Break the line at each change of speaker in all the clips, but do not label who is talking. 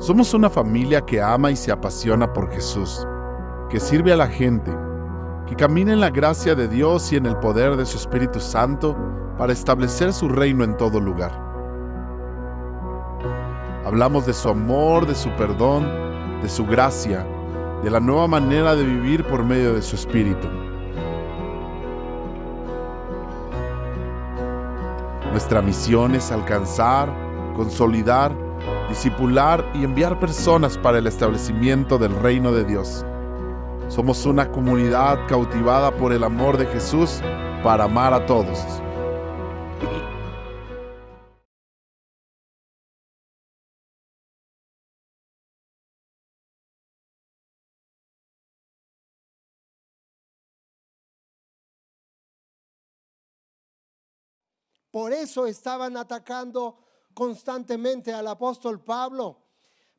Somos una familia que ama y se apasiona por Jesús, que sirve a la gente, que camina en la gracia de Dios y en el poder de su Espíritu Santo para establecer su reino en todo lugar. Hablamos de su amor, de su perdón, de su gracia, de la nueva manera de vivir por medio de su Espíritu. Nuestra misión es alcanzar, consolidar, discipular y enviar personas para el establecimiento del reino de Dios. Somos una comunidad cautivada por el amor de Jesús para amar a todos.
Por eso estaban atacando constantemente al apóstol Pablo.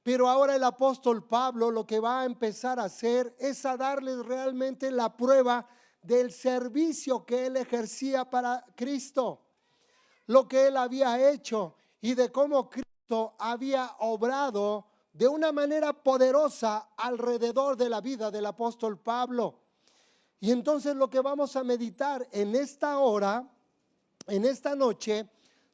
Pero ahora el apóstol Pablo lo que va a empezar a hacer es a darles realmente la prueba del servicio que él ejercía para Cristo, lo que él había hecho y de cómo Cristo había obrado de una manera poderosa alrededor de la vida del apóstol Pablo. Y entonces lo que vamos a meditar en esta hora, en esta noche,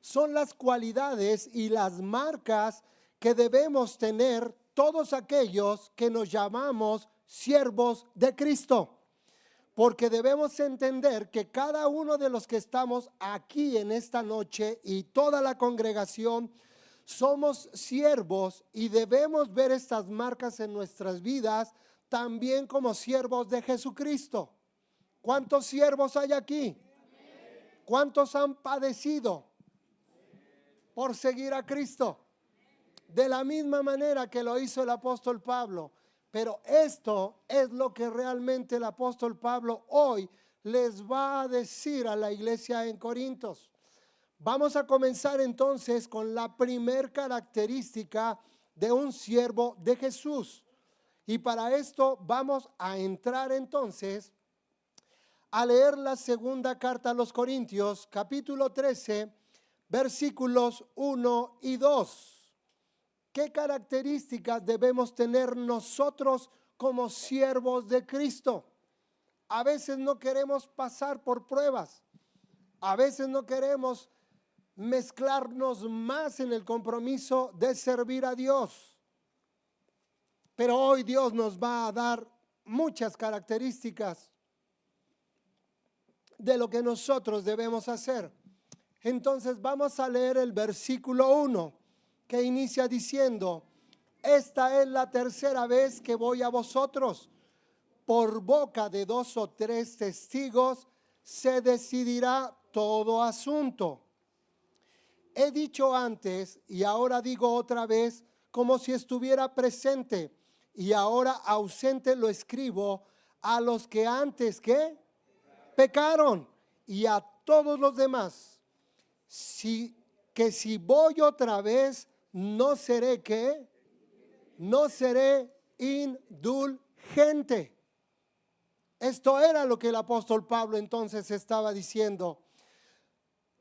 son las cualidades y las marcas que debemos tener todos aquellos que nos llamamos siervos de Cristo. Porque debemos entender que cada uno de los que estamos aquí en esta noche y toda la congregación somos siervos y debemos ver estas marcas en nuestras vidas también como siervos de Jesucristo. ¿Cuántos siervos hay aquí? ¿Cuántos han padecido por seguir a Cristo? De la misma manera que lo hizo el apóstol Pablo. Pero esto es lo que realmente el apóstol Pablo hoy les va a decir a la iglesia en Corintios. Vamos a comenzar entonces con la primer característica de un siervo de Jesús. Y para esto vamos a entrar entonces a leer la segunda carta a los Corintios, capítulo 13, versículos 1 y 2. ¿Qué características debemos tener nosotros como siervos de Cristo? A veces no queremos pasar por pruebas. A veces no queremos mezclarnos más en el compromiso de servir a Dios. Pero hoy Dios nos va a dar muchas características de lo que nosotros debemos hacer. Entonces vamos a leer el versículo 1. Que inicia diciendo: esta es la tercera vez que voy a vosotros. Por boca de 2 o 3 testigos se decidirá todo asunto. He dicho antes y ahora digo otra vez, como si estuviera presente, y ahora ausente lo escribo a los que antes que pecaron y a todos los demás. Que si voy otra vez, no seré ¿qué? No seré indulgente. Esto era lo que el apóstol Pablo entonces estaba diciendo.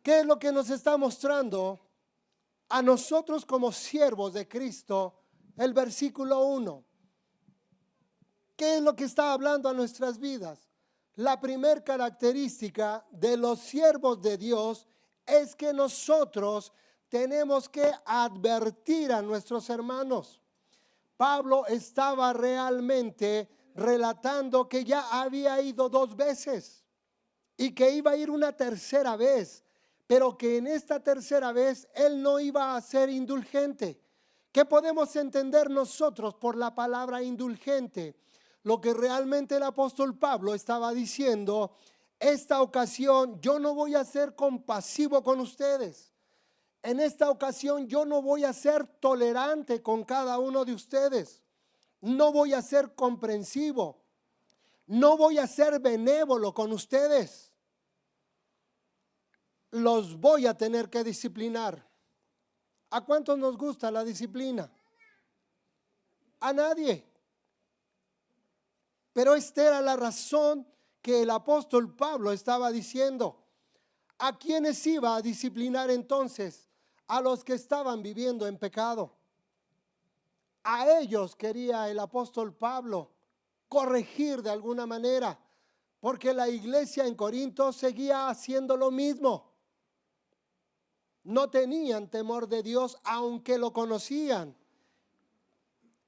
¿Qué es lo que nos está mostrando a nosotros como siervos de Cristo? El versículo 1. ¿Qué es lo que está hablando a nuestras vidas? La primera característica de los siervos de Dios es que nosotros tenemos que advertir a nuestros hermanos. Pablo estaba realmente relatando que ya había ido 2 veces y que iba a ir una tercera vez, pero que en esta tercera vez él no iba a ser indulgente. ¿Qué podemos entender nosotros por la palabra indulgente? Lo que realmente el apóstol Pablo estaba diciendo: esta ocasión yo no voy a ser compasivo con ustedes. En esta ocasión yo no voy a ser tolerante con cada uno de ustedes. No voy a ser comprensivo. No voy a ser benévolo con ustedes. Los voy a tener que disciplinar. ¿A cuántos nos gusta la disciplina? A nadie. Pero esta era la razón que el apóstol Pablo estaba diciendo. ¿A quiénes iba a disciplinar entonces? A los que estaban viviendo en pecado. A ellos quería el apóstol Pablo corregir de alguna manera, porque la iglesia en Corinto seguía haciendo lo mismo. No tenían temor de Dios, aunque lo conocían.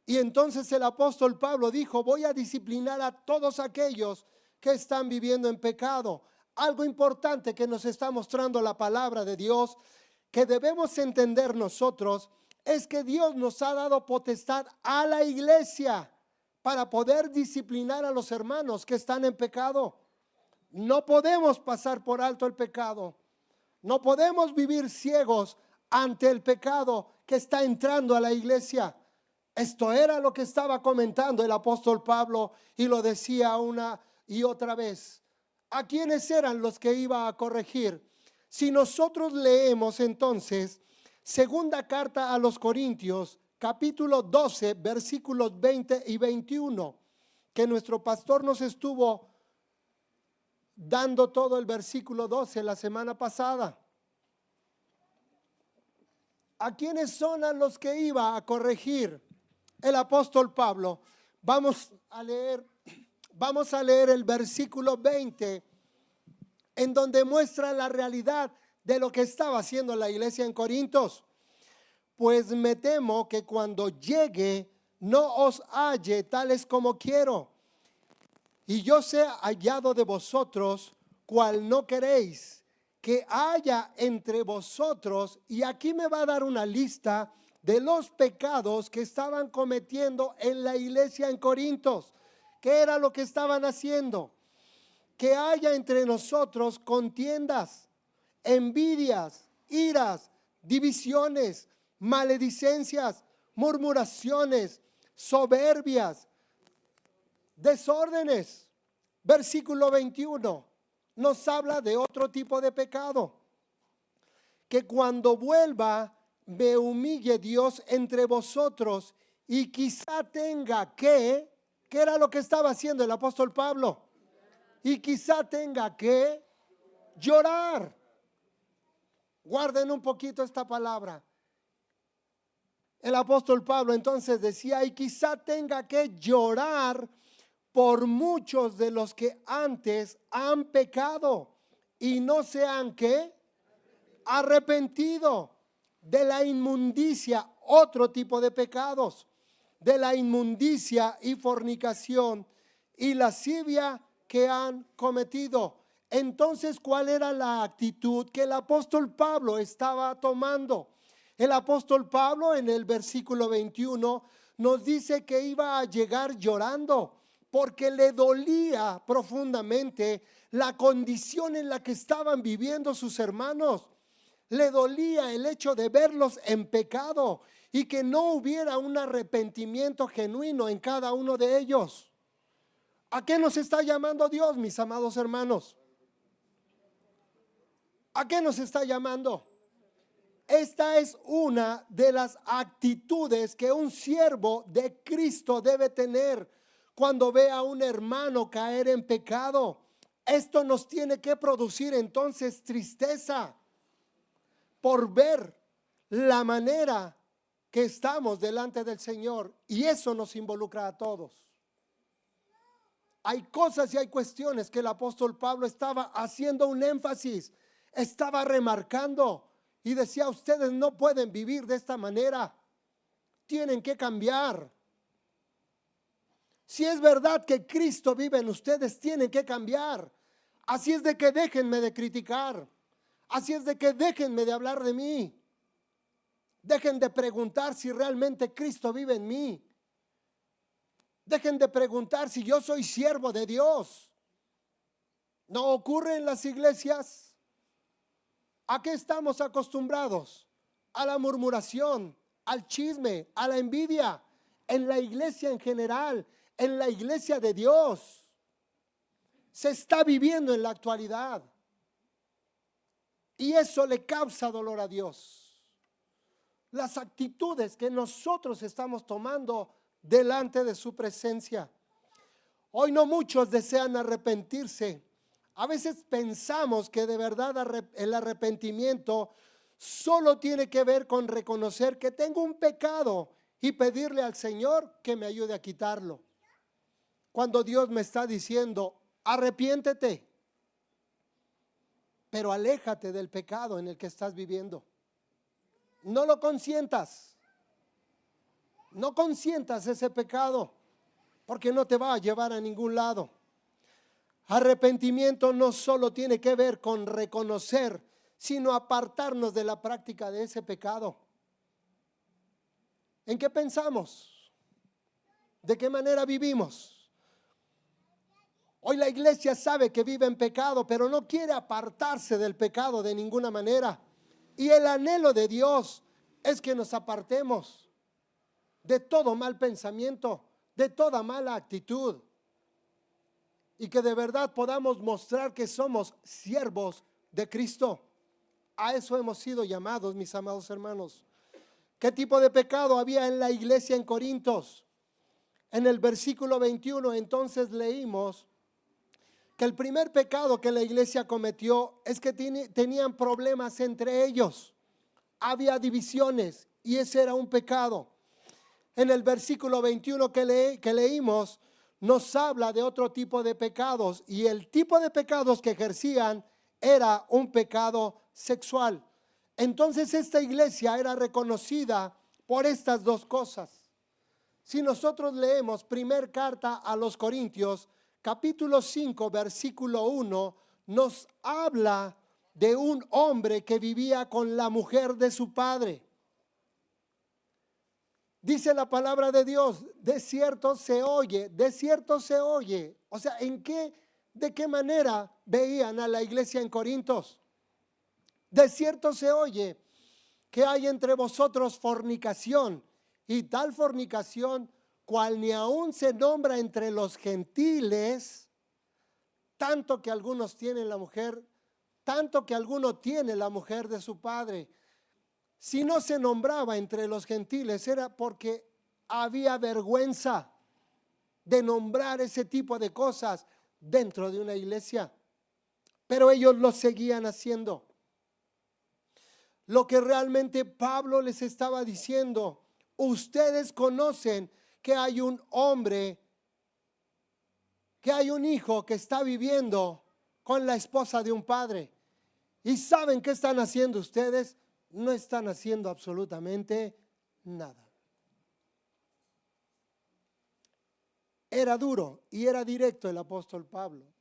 Y entonces el apóstol Pablo dijo: voy a disciplinar a todos aquellos que están viviendo en pecado. Algo importante que nos está mostrando la palabra de Dios, que debemos entender nosotros, es que Dios nos ha dado potestad a la iglesia para poder disciplinar a los hermanos que están en pecado. No podemos pasar por alto el pecado. No podemos vivir ciegos ante el pecado que está entrando a la iglesia. Esto era lo que estaba comentando el apóstol Pablo y lo decía una y otra vez. ¿A quiénes eran los que iba a corregir? Si nosotros leemos entonces segunda carta a los Corintios, capítulo 12, versículos 20 y 21, que nuestro pastor nos estuvo dando todo el versículo 12 la semana pasada. ¿A quiénes son a los que iba a corregir el apóstol Pablo? Vamos a leer el versículo 20, en donde muestra la realidad de lo que estaba haciendo la iglesia en Corintios. Pues me temo que cuando llegue no os halle tales como quiero, y yo sea hallado de vosotros, cual no queréis que haya entre vosotros. Y aquí me va a dar una lista de los pecados que estaban cometiendo en la iglesia en Corintios. ¿Qué era lo que estaban haciendo? Que haya entre nosotros contiendas, envidias, iras, divisiones, maledicencias, murmuraciones, soberbias, desórdenes. Versículo 21 nos habla de otro tipo de pecado: que cuando vuelva me humille Dios entre vosotros, y quizá tenga que, ¿qué era lo que estaba haciendo el apóstol Pablo? Y quizá tenga que llorar. Guarden un poquito esta palabra. El apóstol Pablo entonces decía: y quizá tenga que llorar por muchos de los que antes han pecado y no se han ¿qué? Arrepentido de la inmundicia, otro tipo de pecados, de la inmundicia y fornicación y lascivia que han cometido. Entonces, ¿cuál era la actitud que el apóstol Pablo estaba tomando? El apóstol Pablo en el versículo 21 nos dice que iba a llegar llorando, porque le dolía profundamente la condición en la que estaban viviendo sus hermanos. Le dolía el hecho de verlos en pecado y que no hubiera un arrepentimiento genuino en cada uno de ellos. ¿A qué nos está llamando Dios, mis amados hermanos? ¿A qué nos está llamando? Esta es una de las actitudes que un siervo de Cristo debe tener cuando ve a un hermano caer en pecado. Esto nos tiene que producir entonces tristeza por ver la manera que estamos delante del Señor, y eso nos involucra a todos. Hay cosas y hay cuestiones que el apóstol Pablo estaba haciendo un énfasis, estaba remarcando y decía: ustedes no pueden vivir de esta manera, tienen que cambiar. Si es verdad que Cristo vive en ustedes, tienen que cambiar. Así es de que déjenme de criticar, así es de que déjenme de hablar de mí, dejen de preguntar si realmente Cristo vive en mí. Dejen de preguntar si yo soy siervo de Dios. ¿No ocurre en las iglesias? ¿A qué estamos acostumbrados? A la murmuración, al chisme, a la envidia. En la iglesia en general, en la iglesia de Dios, se está viviendo en la actualidad. Y eso le causa dolor a Dios. Las actitudes que nosotros estamos tomando delante de su presencia. Hoy no muchos desean arrepentirse. A veces pensamos que de verdad el arrepentimiento solo tiene que ver con reconocer que tengo un pecado y pedirle al Señor que me ayude a quitarlo. Cuando Dios me está diciendo, arrepiéntete, pero aléjate del pecado en el que estás viviendo. No lo consientas. No consientas ese pecado, porque no te va a llevar a ningún lado. Arrepentimiento no solo tiene que ver con reconocer, sino apartarnos de la práctica de ese pecado. ¿En qué pensamos? ¿De qué manera vivimos? Hoy la iglesia sabe que vive en pecado, pero no quiere apartarse del pecado de ninguna manera. Y el anhelo de Dios es que nos apartemos de todo mal pensamiento, de toda mala actitud, y que de verdad podamos mostrar que somos siervos de Cristo. A eso hemos sido llamados, mis amados hermanos. ¿Qué tipo de pecado había en la iglesia en Corintios? En el versículo 21 entonces leímos que el primer pecado que la iglesia cometió es que tenían problemas entre ellos. Había divisiones y ese era un pecado. En el versículo 21 que leímos nos habla de otro tipo de pecados, y el tipo de pecados que ejercían era un pecado sexual. Entonces esta iglesia era reconocida por estas dos cosas. Si nosotros leemos primer carta a los Corintios, capítulo 5, versículo 1, nos habla de un hombre que vivía con la mujer de su padre. Dice la palabra de Dios, de cierto se oye, de cierto se oye. O sea, ¿de qué manera veían a la iglesia en Corintios? De cierto se oye que hay entre vosotros fornicación, y tal fornicación cual ni aún se nombra entre los gentiles, tanto que algunos tienen la mujer, tanto que alguno tiene la mujer de su padre. Si no se nombraba entre los gentiles era porque había vergüenza de nombrar ese tipo de cosas dentro de una iglesia, pero ellos lo seguían haciendo. Lo que realmente Pablo les estaba diciendo, ustedes conocen que hay un hombre, que hay un hijo que está viviendo con la esposa de un padre, y ¿saben qué están haciendo ustedes? No están haciendo absolutamente nada. Era duro y era directo el apóstol Pablo.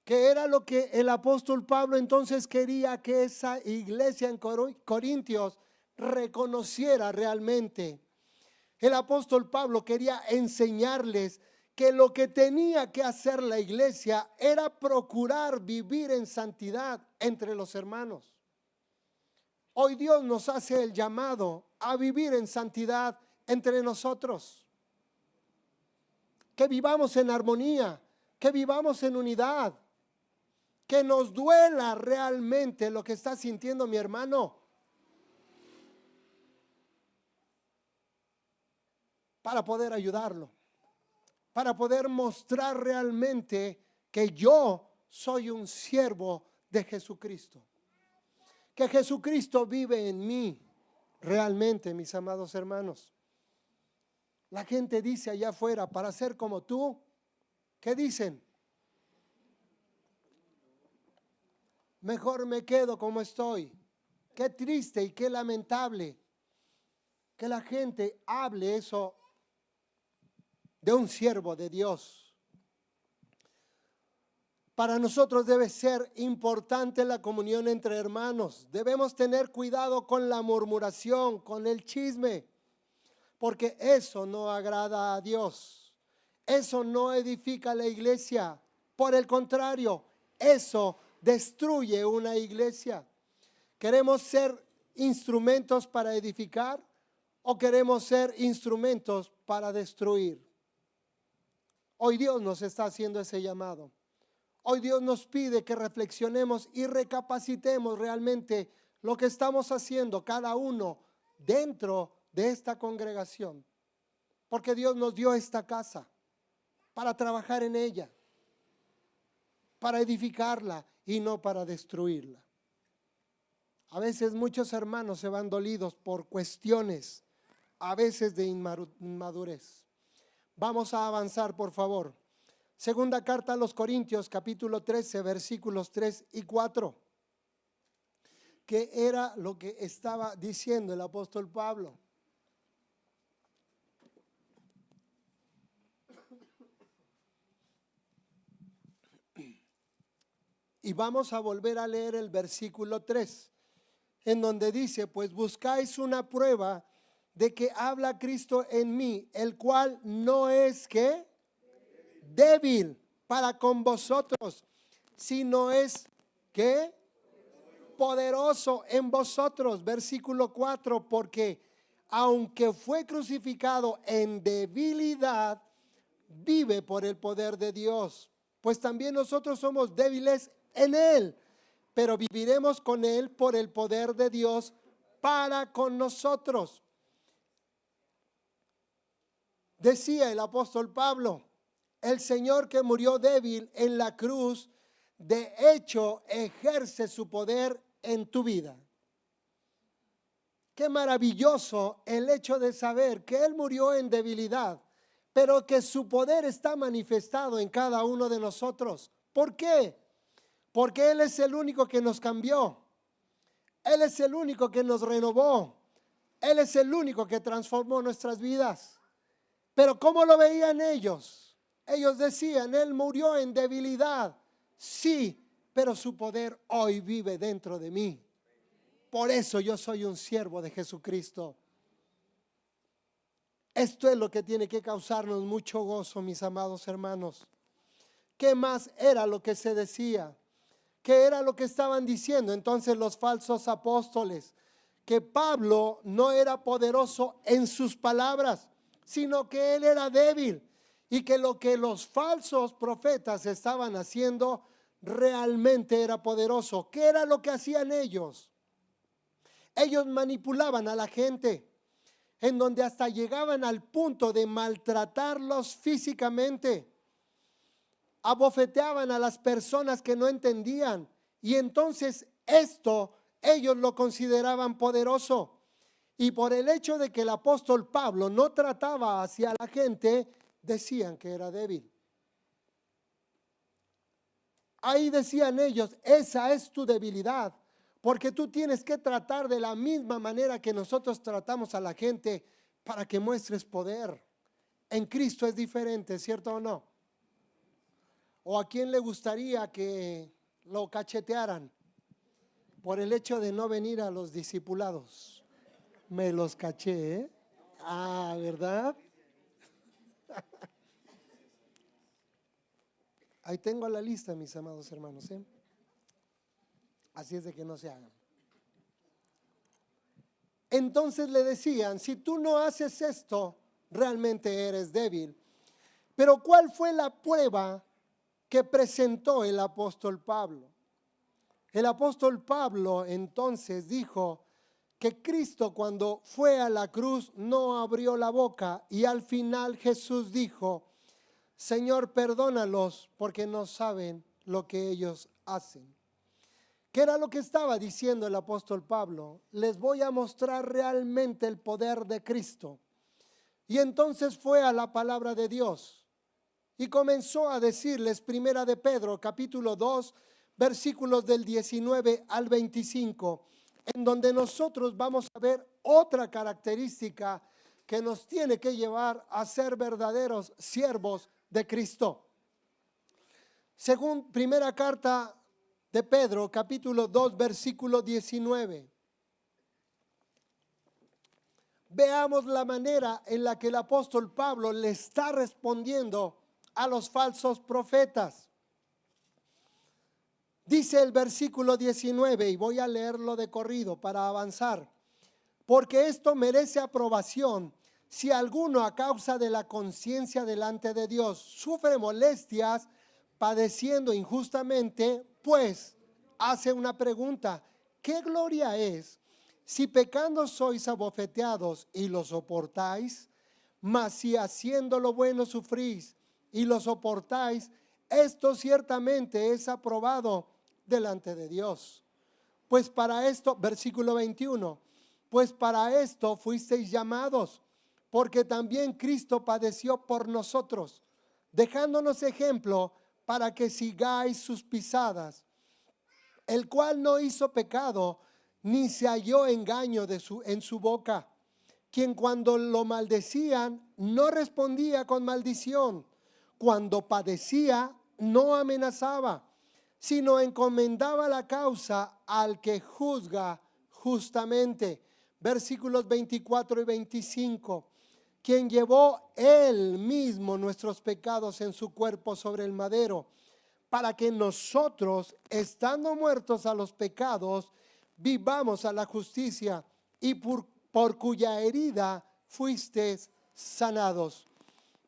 ¿Qué era lo que el apóstol Pablo entonces quería que esa iglesia en Corintios reconociera realmente? El apóstol Pablo quería enseñarles que lo que tenía que hacer la iglesia era procurar vivir en santidad entre los hermanos. Hoy Dios nos hace el llamado a vivir en santidad entre nosotros. Que vivamos en armonía, que vivamos en unidad, que nos duela realmente lo que está sintiendo mi hermano, para poder ayudarlo, para poder mostrar realmente que yo soy un siervo de Jesucristo. Que Jesucristo vive en mí realmente, mis amados hermanos. La gente dice allá afuera, para ser como tú, ¿qué dicen? Mejor me quedo como estoy. Qué triste y qué lamentable que la gente hable eso de un siervo de Dios. Para nosotros debe ser importante la comunión entre hermanos. Debemos tener cuidado con la murmuración, con el chisme, porque eso no agrada a Dios. Eso no edifica la iglesia. Por el contrario, eso destruye una iglesia. ¿Queremos ser instrumentos para edificar o queremos ser instrumentos para destruir? Hoy Dios nos está haciendo ese llamado. Hoy Dios nos pide que reflexionemos y recapacitemos realmente lo que estamos haciendo cada uno dentro de esta congregación. Porque Dios nos dio esta casa para trabajar en ella, para edificarla y no para destruirla. A veces muchos hermanos se van dolidos por cuestiones a veces de inmadurez. Vamos a avanzar, por favor. Segunda carta a los Corintios, capítulo 13, versículos 3 y 4. ¿Qué era lo que estaba diciendo el apóstol Pablo? Y vamos a volver a leer el versículo 3, en donde dice, pues buscáis una prueba de que habla Cristo en mí, el cual no es que débil para con vosotros, sino es que poderoso en vosotros. Versículo 4, porque aunque fue crucificado en debilidad, vive por el poder de Dios. Pues también nosotros somos débiles en Él, pero viviremos con Él por el poder de Dios para con nosotros. Decía el apóstol Pablo, el Señor que murió débil en la cruz, de hecho ejerce su poder en tu vida. Qué maravilloso el hecho de saber que Él murió en debilidad, pero que su poder está manifestado en cada uno de nosotros. ¿Por qué? Porque Él es el único que nos cambió. Él es el único que nos renovó. Él es el único que transformó nuestras vidas. Pero ¿cómo lo veían ellos? Ellos decían, Él murió en debilidad. Sí, pero su poder hoy vive dentro de mí. Por eso yo soy un siervo de Jesucristo. Esto es lo que tiene que causarnos mucho gozo, mis amados hermanos. ¿Qué más era lo que se decía? ¿Qué era lo que estaban diciendo entonces los falsos apóstoles? Que Pablo no era poderoso en sus palabras, sino que él era débil, y que lo que los falsos profetas estaban haciendo realmente era poderoso. ¿Qué era lo que hacían ellos? Ellos manipulaban a la gente, en donde hasta llegaban al punto de maltratarlos físicamente. Abofeteaban a las personas que no entendían, y entonces esto ellos lo consideraban poderoso. Y por el hecho de que el apóstol Pablo no trataba hacia la gente, decían que era débil. Ahí decían ellos, esa es tu debilidad, porque tú tienes que tratar de la misma manera que nosotros tratamos a la gente para que muestres poder. En Cristo es diferente, ¿cierto o no? ¿O a quién le gustaría que lo cachetearan por el hecho de no venir a los discipulados? Me los caché, ¿eh? Ah, ¿verdad? Ahí tengo la lista, mis amados hermanos, ¿eh? Así es de que no se hagan. Entonces le decían, si tú no haces esto, realmente eres débil. Pero ¿cuál fue la prueba que presentó el apóstol Pablo? El apóstol Pablo entonces dijo que Cristo, cuando fue a la cruz, no abrió la boca, y al final Jesús dijo, Señor, perdónalos porque no saben lo que ellos hacen. ¿Qué era lo que estaba diciendo el apóstol Pablo? Les voy a mostrar realmente el poder de Cristo. Y entonces fue a la palabra de Dios y comenzó a decirles, primera de Pedro, capítulo 2, versículos del 19 al 25, en donde nosotros vamos a ver otra característica que nos tiene que llevar a ser verdaderos siervos de Cristo. Según primera carta de Pedro, capítulo 2, versículo 19. Veamos la manera en la que el apóstol Pablo le está respondiendo a los falsos profetas. Dice el versículo 19, y voy a leerlo de corrido para avanzar. Porque esto merece aprobación si alguno a causa de la conciencia delante de Dios sufre molestias padeciendo injustamente, pues hace una pregunta, ¿qué gloria es si pecando sois abofeteados y lo soportáis? Mas si haciendo lo bueno sufrís y lo soportáis, esto ciertamente es aprobado delante de Dios. Pues para esto, versículo 21, pues para esto fuisteis llamados, porque también Cristo padeció por nosotros, dejándonos ejemplo para que sigáis sus pisadas, el cual no hizo pecado, ni se halló engaño en su boca, quien cuando lo maldecían no respondía con maldición, cuando padecía no amenazaba, sino encomendaba la causa al que juzga justamente. Versículos 24 y 25. Quien llevó él mismo nuestros pecados en su cuerpo sobre el madero, para que nosotros, estando muertos a los pecados, vivamos a la justicia, y por cuya herida fuisteis sanados.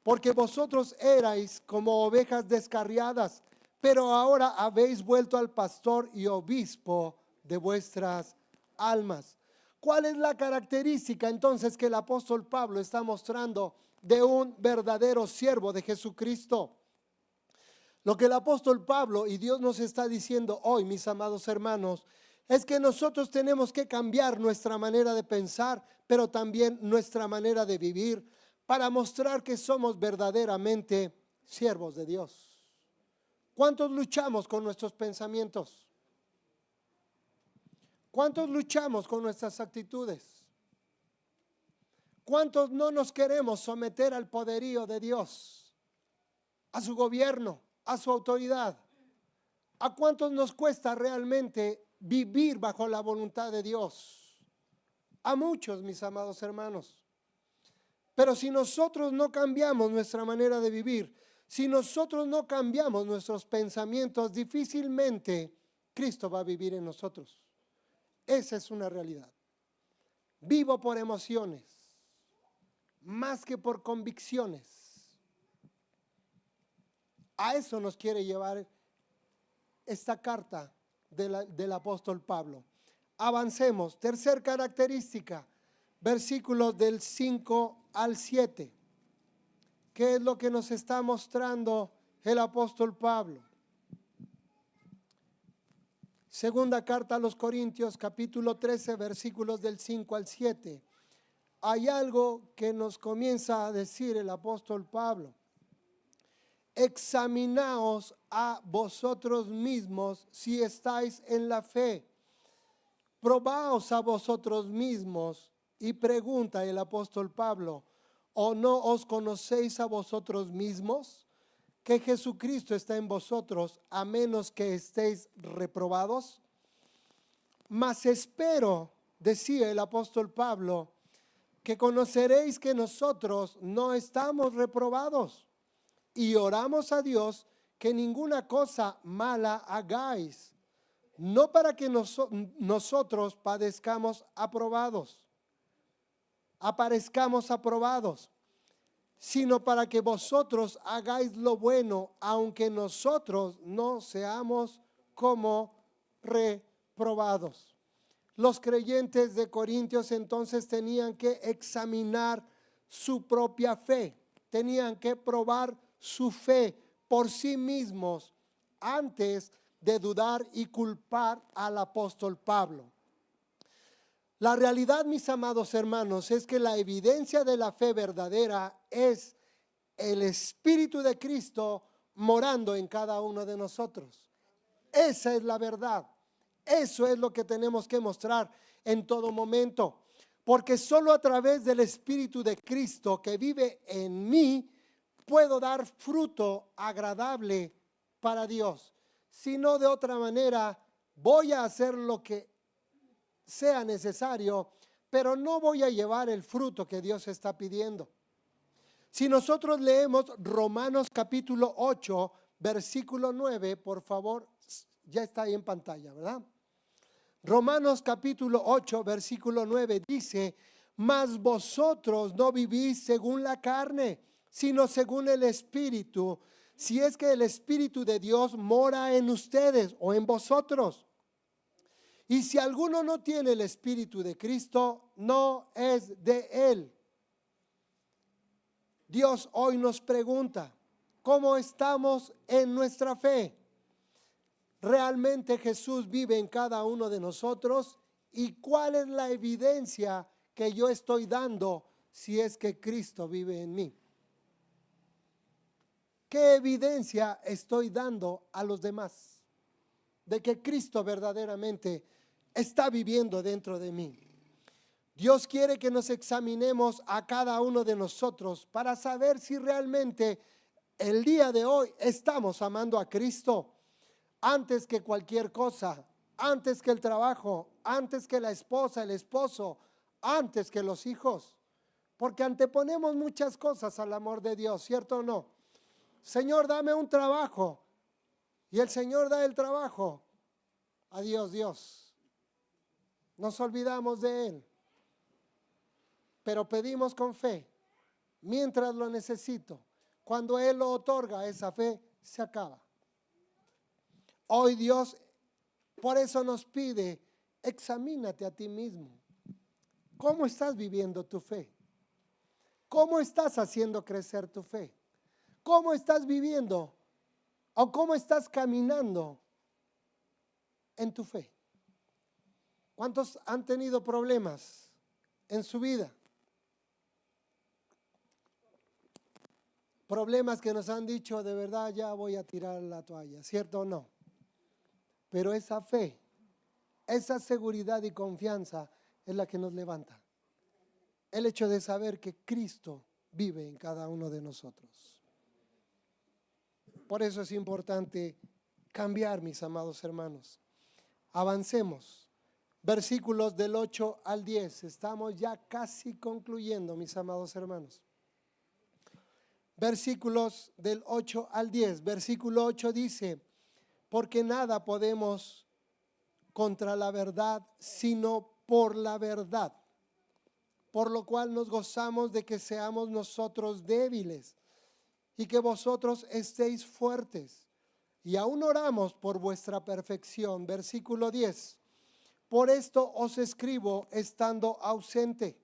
Porque vosotros erais como ovejas descarriadas, pero ahora habéis vuelto al pastor y obispo de vuestras almas. ¿Cuál es la característica entonces que el apóstol Pablo está mostrando de un verdadero siervo de Jesucristo? Lo que el apóstol Pablo y Dios nos está diciendo hoy, mis amados hermanos, es que nosotros tenemos que cambiar nuestra manera de pensar, pero también nuestra manera de vivir, para mostrar que somos verdaderamente siervos de Dios. ¿Cuántos luchamos con nuestros pensamientos? ¿Cuántos luchamos con nuestras actitudes? ¿Cuántos no nos queremos someter al poderío de Dios, a su gobierno, a su autoridad? ¿A cuántos nos cuesta realmente vivir bajo la voluntad de Dios? A muchos, mis amados hermanos. Pero si nosotros no cambiamos nuestra manera de vivir, si nosotros no cambiamos nuestros pensamientos, difícilmente Cristo va a vivir en nosotros. Esa es una realidad. Vivo por emociones, más que por convicciones. A eso nos quiere llevar esta carta del apóstol Pablo. Avancemos. Tercer característica, versículos del 5 al 7. ¿Qué es lo que nos está mostrando el apóstol Pablo? Segunda carta a los Corintios, capítulo 13, versículos del 5 al 7. Hay algo que nos comienza a decir el apóstol Pablo. Examinaos a vosotros mismos si estáis en la fe. Probaos a vosotros mismos, y pregunta el apóstol Pablo, ¿o no os conocéis a vosotros mismos que Jesucristo está en vosotros, a menos que estéis reprobados? Mas espero, decía el apóstol Pablo, que conoceréis que nosotros no estamos reprobados, y oramos a Dios que ninguna cosa mala hagáis, no para que nosotros aparezcamos aprobados, sino para que vosotros hagáis lo bueno, aunque nosotros no seamos como reprobados. Los creyentes de Corintios entonces tenían que examinar su propia fe, tenían que probar su fe por sí mismos antes de dudar y culpar al apóstol Pablo. La realidad, mis amados hermanos, es que la evidencia de la fe verdadera es el Espíritu de Cristo morando en cada uno de nosotros. Esa es la verdad. Eso es lo que tenemos que mostrar en todo momento. Porque solo a través del Espíritu de Cristo que vive en mí, puedo dar fruto agradable para Dios. Si no, de otra manera, voy a hacer lo que sea necesario, pero no voy a llevar el fruto que Dios está pidiendo. Si nosotros leemos Romanos capítulo 8, versículo 9, por favor, ya está ahí en pantalla, ¿verdad? Romanos capítulo 8, versículo 9 dice, mas vosotros no vivís según la carne, sino según el Espíritu, si es que el Espíritu de Dios mora en ustedes o en vosotros. Y si alguno no tiene el Espíritu de Cristo, no es de él. Dios hoy nos pregunta, ¿cómo estamos en nuestra fe? ¿Realmente Jesús vive en cada uno de nosotros? ¿Y cuál es la evidencia que yo estoy dando si es que Cristo vive en mí? ¿Qué evidencia estoy dando a los demás de que Cristo verdaderamente está viviendo dentro de mí? Dios quiere que nos examinemos a cada uno de nosotros para saber si realmente el día de hoy estamos amando a Cristo antes que cualquier cosa, antes que el trabajo, antes que la esposa, el esposo, antes que los hijos. Porque anteponemos muchas cosas al amor de Dios, ¿cierto o no? Señor, dame un trabajo. Y el Señor da el trabajo. Adiós, Dios. Nos olvidamos de Él. Pero pedimos con fe, mientras lo necesito. Cuando Él lo otorga, esa fe se acaba. Hoy Dios por eso nos pide, examínate a ti mismo. ¿Cómo estás viviendo tu fe? ¿Cómo estás haciendo crecer tu fe? ¿Cómo estás viviendo o cómo estás caminando en tu fe? ¿Cuántos han tenido problemas en su vida? Problemas que nos han dicho, de verdad ya voy a tirar la toalla, ¿cierto o no? Pero esa fe, esa seguridad y confianza es la que nos levanta. El hecho de saber que Cristo vive en cada uno de nosotros. Por eso es importante cambiar, mis amados hermanos. Avancemos. Versículos del 8 al 10. Estamos ya casi concluyendo, mis amados hermanos. Versículos del 8 al 10. Versículo 8 dice: porque nada podemos contra la verdad, sino por la verdad. Por lo cual nos gozamos de que seamos nosotros débiles y que vosotros estéis fuertes. Y aún oramos por vuestra perfección. Versículo 10. Por esto os escribo estando ausente,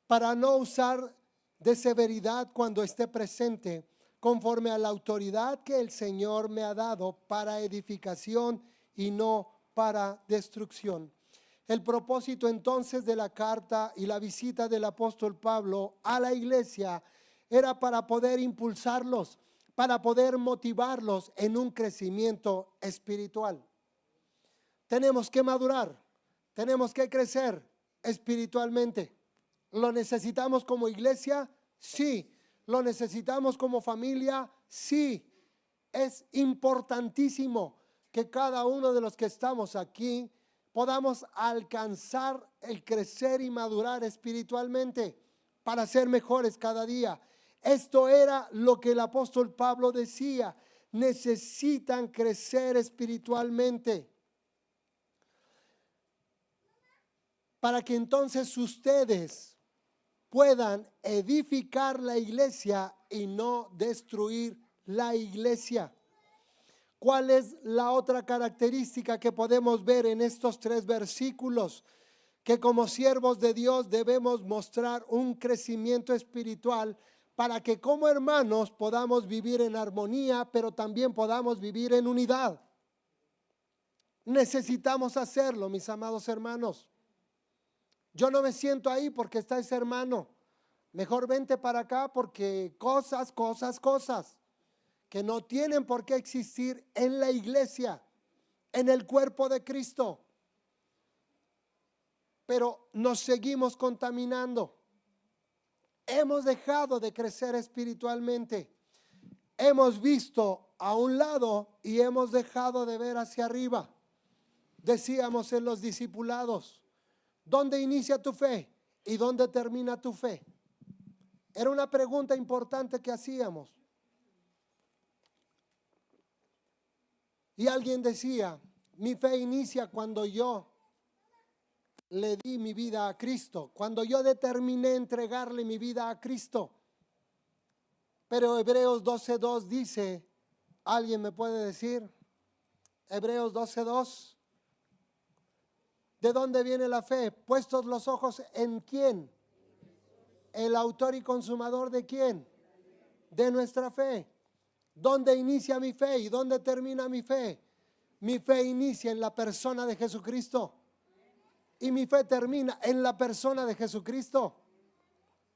para no usar de severidad cuando esté presente, conforme a la autoridad que el Señor me ha dado para edificación y no para destrucción. El propósito entonces de la carta y la visita del apóstol Pablo a la iglesia era para poder impulsarlos, para poder motivarlos en un crecimiento espiritual. Tenemos que madurar, tenemos que crecer espiritualmente. ¿Lo necesitamos como iglesia? Sí. ¿Lo necesitamos como familia? Sí. Es importantísimo que cada uno de los que estamos aquí podamos alcanzar el crecer y madurar espiritualmente para ser mejores cada día. Esto era lo que el apóstol Pablo decía: necesitan crecer espiritualmente para que entonces ustedes puedan edificar la iglesia y no destruir la iglesia. ¿Cuál es la otra característica que podemos ver en estos 3 versículos? Que como siervos de Dios debemos mostrar un crecimiento espiritual para que como hermanos podamos vivir en armonía, pero también podamos vivir en unidad. Necesitamos hacerlo, mis amados hermanos. Yo no me siento ahí porque está ese hermano. Mejor vente para acá porque cosas que no tienen por qué existir en la iglesia, en el cuerpo de Cristo. Pero nos seguimos contaminando. Hemos dejado de crecer espiritualmente. Hemos visto a un lado y hemos dejado de ver hacia arriba. Decíamos en los discipulados: ¿dónde inicia tu fe y dónde termina tu fe? Era una pregunta importante que hacíamos. Y alguien decía: mi fe inicia cuando yo le di mi vida a Cristo, cuando yo determiné entregarle mi vida a Cristo. Pero Hebreos 12:2 dice, ¿alguien me puede decir? Hebreos 12:2. ¿De dónde viene la fe? Puestos los ojos en ¿quién? El autor y consumador ¿de quién? De nuestra fe. ¿Dónde inicia mi fe y dónde termina mi fe? Mi fe inicia en la persona de Jesucristo y mi fe termina en la persona de Jesucristo.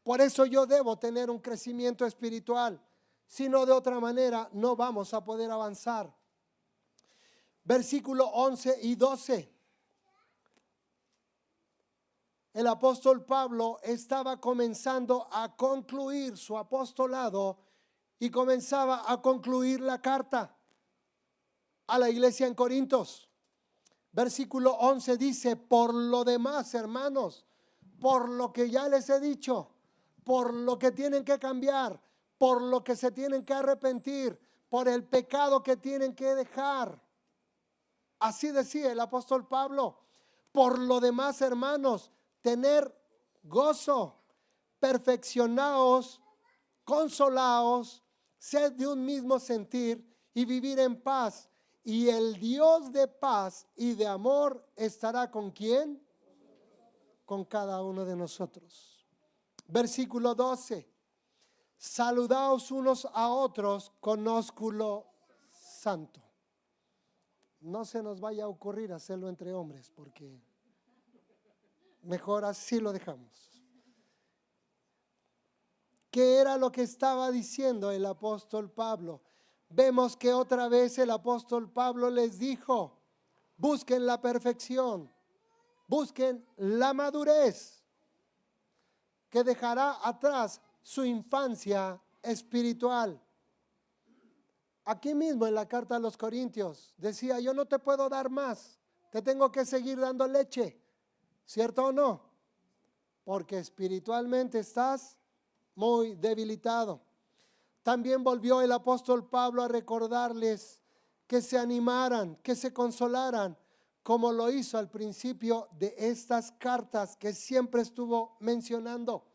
Por eso yo debo tener un crecimiento espiritual. Si no, de otra manera no vamos a poder avanzar. Versículo 11 y 12. El apóstol Pablo estaba comenzando a concluir su apostolado y comenzaba a concluir la carta a la iglesia en Corintios. Versículo 11 dice: por lo demás, hermanos, por lo que ya les he dicho, por lo que tienen que cambiar, por lo que se tienen que arrepentir, por el pecado que tienen que dejar. Así decía el apóstol Pablo. Por lo demás, hermanos, tener gozo, perfeccionaos, consolaos, sed de un mismo sentir y vivir en paz. Y el Dios de paz y de amor estará ¿con quién? Con cada uno de nosotros. Versículo 12. Saludaos unos a otros con ósculo santo. No se nos vaya a ocurrir hacerlo entre hombres, porque mejor así lo dejamos. ¿Qué era lo que estaba diciendo el apóstol Pablo? Vemos que otra vez el apóstol Pablo les dijo: busquen la perfección, busquen la madurez, que dejará atrás su infancia espiritual. Aquí mismo en la carta a los Corintios decía: yo no te puedo dar más, te tengo que seguir dando leche, ¿cierto o no? Porque espiritualmente estás muy debilitado. También volvió el apóstol Pablo a recordarles que se animaran, que se consolaran, como lo hizo al principio de estas cartas que siempre estuvo mencionando.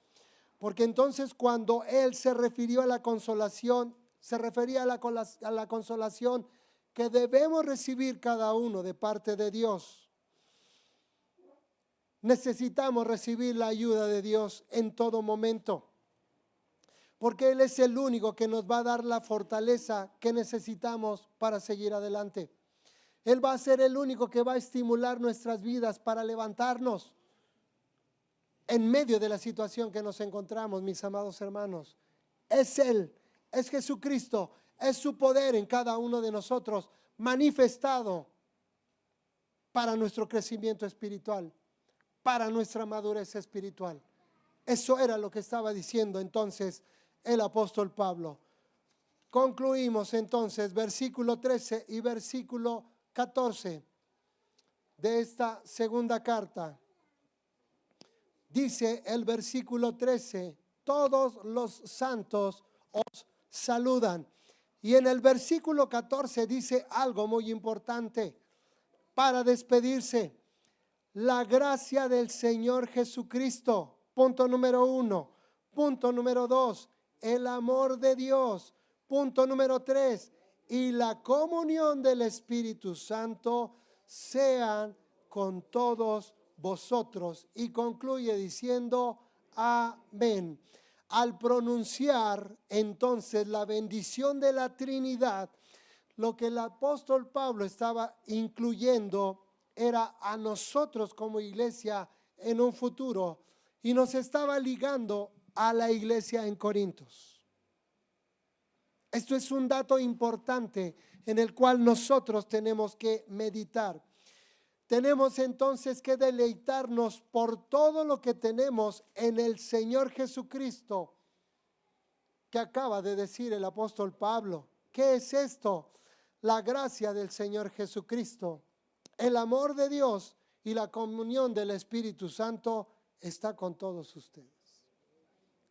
Porque entonces cuando él se refirió a la consolación, se refería a la consolación que debemos recibir cada uno de parte de Dios. Necesitamos recibir la ayuda de Dios en todo momento, porque Él es el único que nos va a dar la fortaleza que necesitamos para seguir adelante. Él va a ser el único que va a estimular nuestras vidas para levantarnos en medio de la situación que nos encontramos, mis amados hermanos. Es Él, es Jesucristo, es su poder en cada uno de nosotros manifestado para nuestro crecimiento espiritual, para nuestra madurez espiritual. Eso era lo que estaba diciendo entonces el apóstol Pablo. Concluimos entonces versículo 13 y versículo 14 de esta segunda carta. Dice el versículo 13: todos los santos os saludan. Y en el versículo 14 dice algo muy importante para despedirse: la gracia del Señor Jesucristo, punto número 1. Punto número 2, el amor de Dios. Punto número 3, y la comunión del Espíritu Santo sean con todos vosotros. Y concluye diciendo amén. Al pronunciar entonces la bendición de la Trinidad, lo que el apóstol Pablo estaba incluyendo era a nosotros como iglesia en un futuro, y nos estaba ligando a la iglesia en Corintios. Esto es un dato importante en el cual nosotros tenemos que meditar. Tenemos entonces que deleitarnos por todo lo que tenemos en el Señor Jesucristo, que acaba de decir el apóstol Pablo. ¿Qué es esto? La gracia del Señor Jesucristo, el amor de Dios y la comunión del Espíritu Santo está con todos ustedes.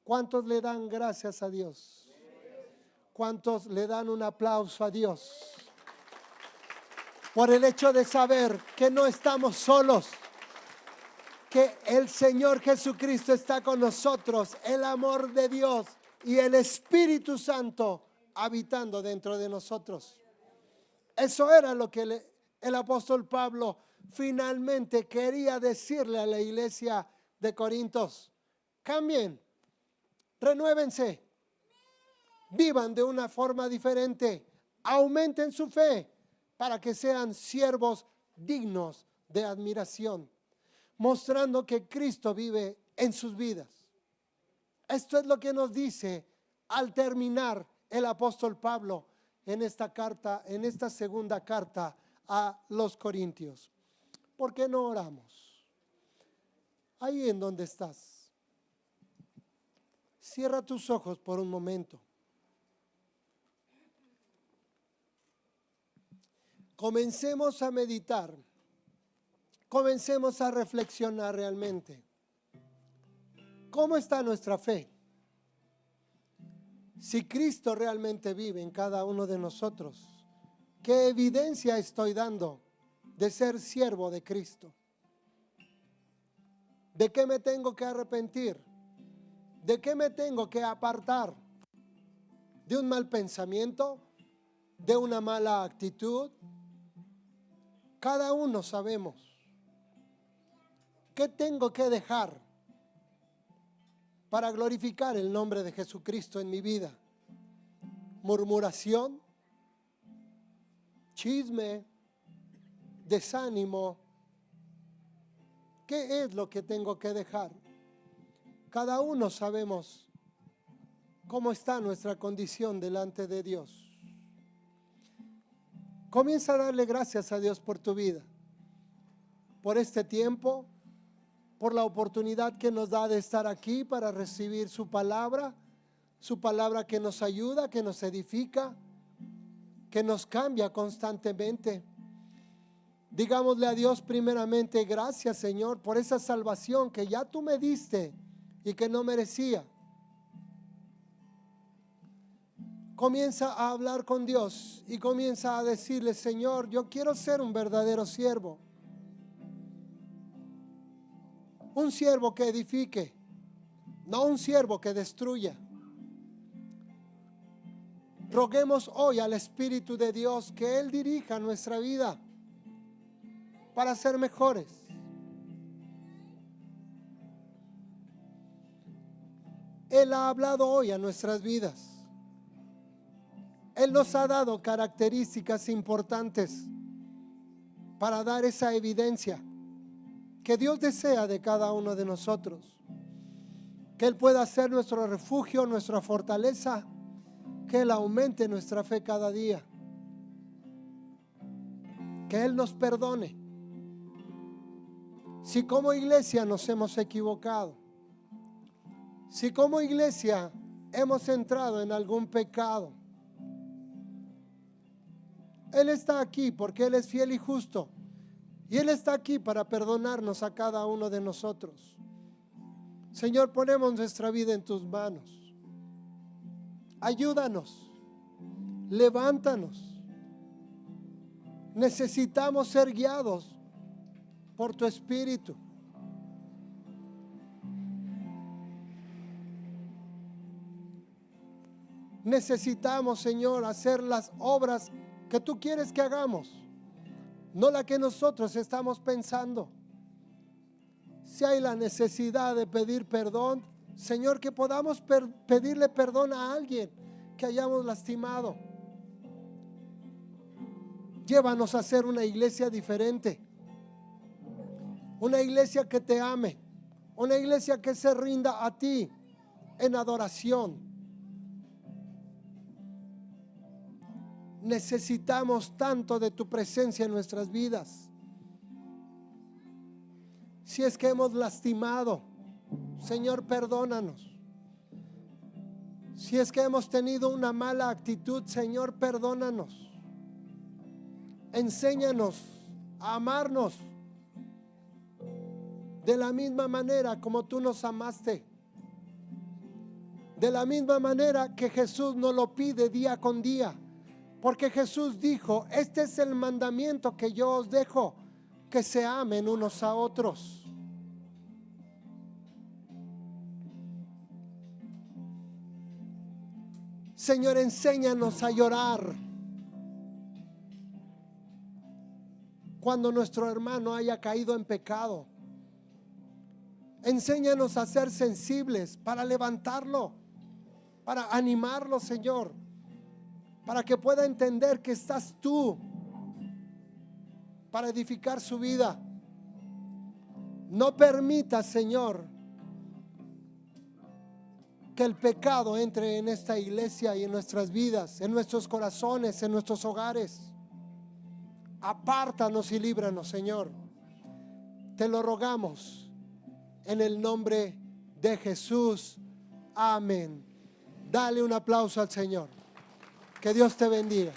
¿Cuántos le dan gracias a Dios? ¿Cuántos le dan un aplauso a Dios por el hecho de saber que no estamos solos, que el Señor Jesucristo está con nosotros, el amor de Dios y el Espíritu Santo habitando dentro de nosotros? Eso era lo que el apóstol Pablo finalmente quería decirle a la iglesia de Corintios. Cambien, renuévense, vivan de una forma diferente, aumenten su fe para que sean siervos dignos de admiración, mostrando que Cristo vive en sus vidas. Esto es lo que nos dice al terminar el apóstol Pablo en esta carta, en esta segunda carta a los Corintios. ¿Por qué no oramos? Ahí en donde estás, cierra tus ojos por un momento. Comencemos a meditar, comencemos a reflexionar realmente. ¿Cómo está nuestra fe? Si Cristo realmente vive en cada uno de nosotros, ¿qué evidencia estoy dando de ser siervo de Cristo? ¿De qué me tengo que arrepentir? ¿De qué me tengo que apartar? ¿De un mal pensamiento? ¿De una mala actitud? Cada uno sabemos. ¿Qué tengo que dejar para glorificar el nombre de Jesucristo en mi vida? Murmuración, chisme, desánimo. ¿Qué es lo que tengo que dejar? Cada uno sabemos cómo está nuestra condición delante de Dios. Comienza a darle gracias a Dios por tu vida, por este tiempo, por la oportunidad que nos da de estar aquí para recibir su palabra que nos ayuda, que nos edifica, que nos cambia constantemente. Digámosle a Dios primeramente, gracias Señor por esa salvación que ya tú me diste y que no merecía. Comienza a hablar con Dios y comienza a decirle, Señor, yo quiero ser un verdadero siervo. Un siervo que edifique, no un siervo que destruya. Roguemos hoy al Espíritu de Dios que Él dirija nuestra vida para ser mejores. Él ha hablado hoy a nuestras vidas. Él nos ha dado características importantes para dar esa evidencia que Dios desea de cada uno de nosotros. Que Él pueda ser nuestro refugio, nuestra fortaleza, que Él aumente nuestra fe cada día. Que Él nos perdone. Si como iglesia nos hemos equivocado, si como iglesia hemos entrado en algún pecado, Él está aquí porque Él es fiel y justo. Y Él está aquí para perdonarnos a cada uno de nosotros. Señor, ponemos nuestra vida en tus manos. Ayúdanos. Levántanos. Necesitamos ser guiados por tu Espíritu. Necesitamos, Señor, hacer las obras que tú quieres que hagamos, no la que nosotros estamos pensando. Si hay la necesidad de pedir perdón, Señor, que podamos pedirle perdón a alguien que hayamos lastimado. Llévanos a ser una iglesia diferente, una iglesia que te ame, una iglesia que se rinda a ti en adoración. Necesitamos tanto de tu presencia en nuestras vidas. Si es que hemos lastimado, Señor, perdónanos. Si es que hemos tenido una mala actitud, Señor, perdónanos. Enséñanos a amarnos de la misma manera como tú nos amaste. De la misma manera que Jesús nos lo pide día con día. Porque Jesús dijo, este es el mandamiento que yo os dejo, que se amen unos a otros. Señor, enséñanos a llorar cuando nuestro hermano haya caído en pecado. Enséñanos a ser sensibles para levantarlo, para animarlo, Señor, para que pueda entender que estás tú para edificar su vida. No permitas, Señor, que el pecado entre en esta iglesia y en nuestras vidas, en nuestros corazones, en nuestros hogares. Apártanos y líbranos, Señor. Te lo rogamos en el nombre de Jesús. Amén. Dale un aplauso al Señor. Que Dios te bendiga.